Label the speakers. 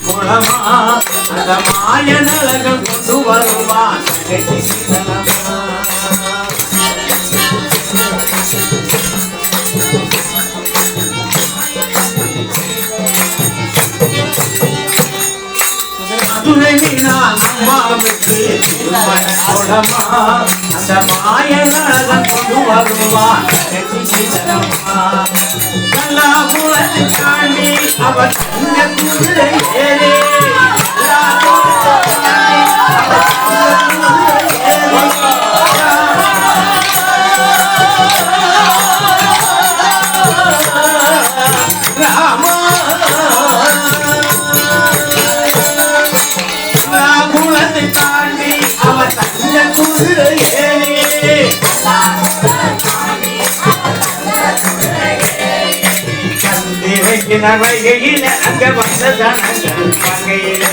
Speaker 1: குளமா அந்த மாய நலகம் கொண்டு வருவான் தங்கச்சி சீதனமா. மதுரை மீனா நம்மாவுக்கு குளமா அந்த மாய நலகம் கொண்டு வருவான் தங்கச்சி சீதனமா. நல்லா குளத்தை தாண்டி அவர் தங்கத்துள்ளே ஏறி தாண்டி அவர் தங்கத்துள்ளே ஏறி வைகையில அங்க வந்த ஜனங்கள் வகையிலே